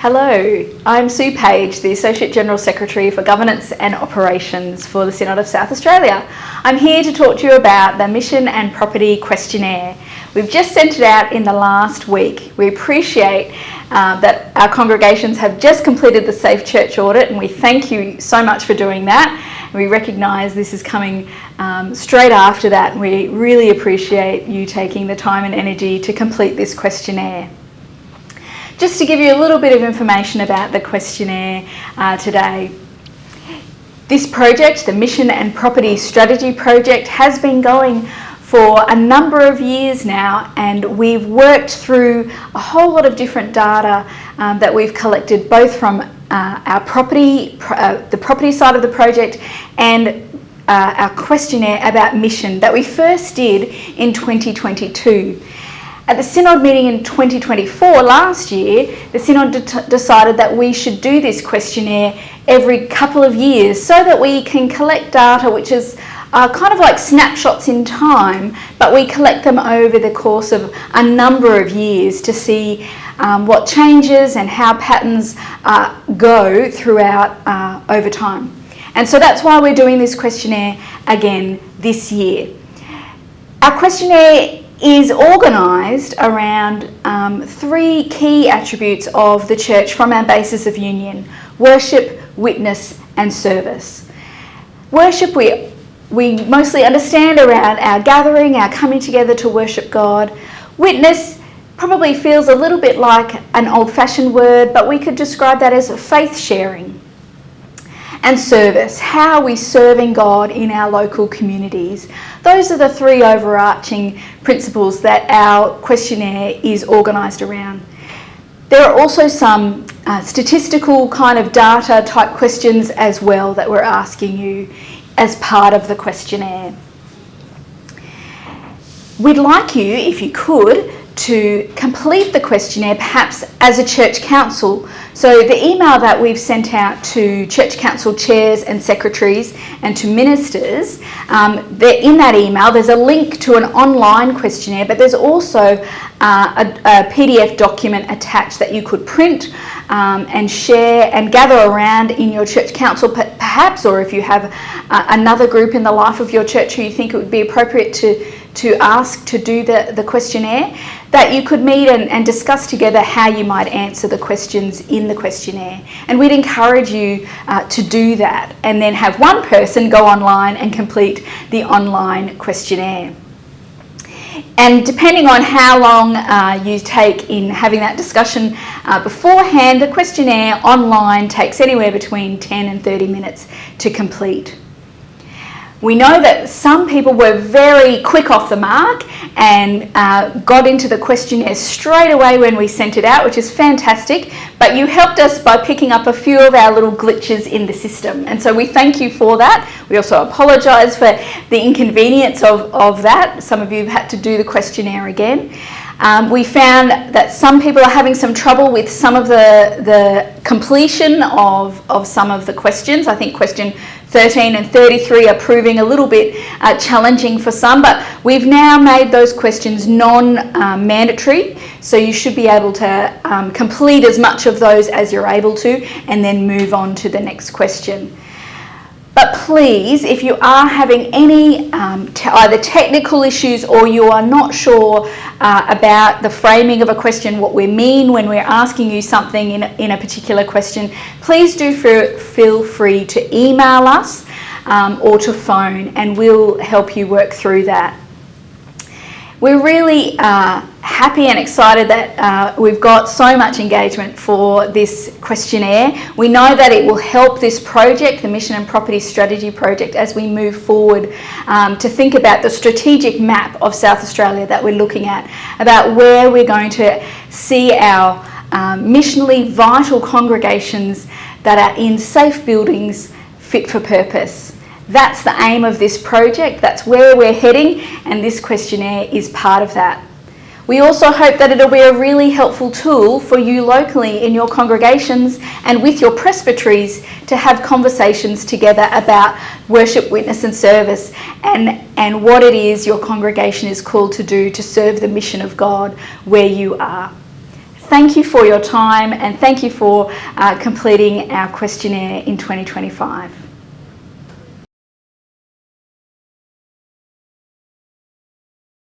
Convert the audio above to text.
Hello, I'm Sue Page, the Associate General Secretary for Governance and Operations for the Synod of South Australia. I'm here to talk to you about the Mission and Property Questionnaire. We've just sent it out in the last week. We appreciate that our congregations have just completed the Safe Church audit, and we thank you so much for doing that. We recognise this is coming straight after that, and we really appreciate you taking the time and energy to complete this questionnaire. Just to give you a little bit of information about the questionnaire today. This project, the Mission and Property Strategy Project, has been going for a number of years now, and we've worked through a whole lot of different data that we've collected both from our property, the property side of the project, and our questionnaire about mission that we first did in 2022. At the Synod meeting in 2024, last year, the Synod decided that we should do this questionnaire every couple of years so that we can collect data which is kind of like snapshots in time, but we collect them over the course of a number of years to see what changes and how patterns go throughout over time. And so that's why we're doing this questionnaire again this year. Our questionnaire is organised around three key attributes of the church from our basis of union: worship, witness and service. Worship we mostly understand around our gathering, our coming together to worship God. Witness probably feels a little bit like an old-fashioned word, but we could describe that as faith sharing. And service, how are we serving God in our local communities? Those are the three overarching principles that our questionnaire is organised around. There are also some statistical kind of data type questions as well that we're asking you as part of the questionnaire. We'd like you, if you could, to complete the questionnaire perhaps as a church council. So the email that we've sent out to church council chairs and secretaries and to ministers, in that email there's a link to an online questionnaire, but there's also a PDF document attached that you could print and share and gather around in your church council perhaps, or if you have another group in the life of your church who you think it would be appropriate to ask to do the questionnaire, that you could meet and discuss together how you might answer the questions in the questionnaire. And we'd encourage you to do that and then have one person go online and complete the online questionnaire. And depending on how long you take in having that discussion beforehand, the questionnaire online takes anywhere between 10 and 30 minutes to complete. We know that some people were very quick off the mark and got into the questionnaire straight away when we sent it out, which is fantastic, but you helped us by picking up a few of our little glitches in the system, and so we thank you for that. We also apologise for the inconvenience of that. Some of you have had to do the questionnaire again. We found that some people are having some trouble with some of the completion of some of the questions. I think question 13 and 33 are proving a little bit challenging for some, but we've now made those questions non-mandatory, so you should be able to complete as much of those as you're able to and then move on to the next question. But please, if you are having any either technical issues or you are not sure about the framing of a question, what we mean when we're asking you something in a particular question, please do feel free to email us or to phone, and we'll help you work through that. We're really happy and excited that we've got so much engagement for this questionnaire. We know that it will help this project, the Mission and Property Strategy Project, as we move forward to think about the strategic map of South Australia that we're looking at, about where we're going to see our missionally vital congregations that are in safe buildings fit for purpose. That's the aim of this project, that's where we're heading, and this questionnaire is part of that. We also hope that it'll be a really helpful tool for you locally in your congregations and with your presbyteries to have conversations together about worship, witness and service and what it is your congregation is called to do to serve the mission of God where you are. thank you for your time and thank you for completing our questionnaire in 2025.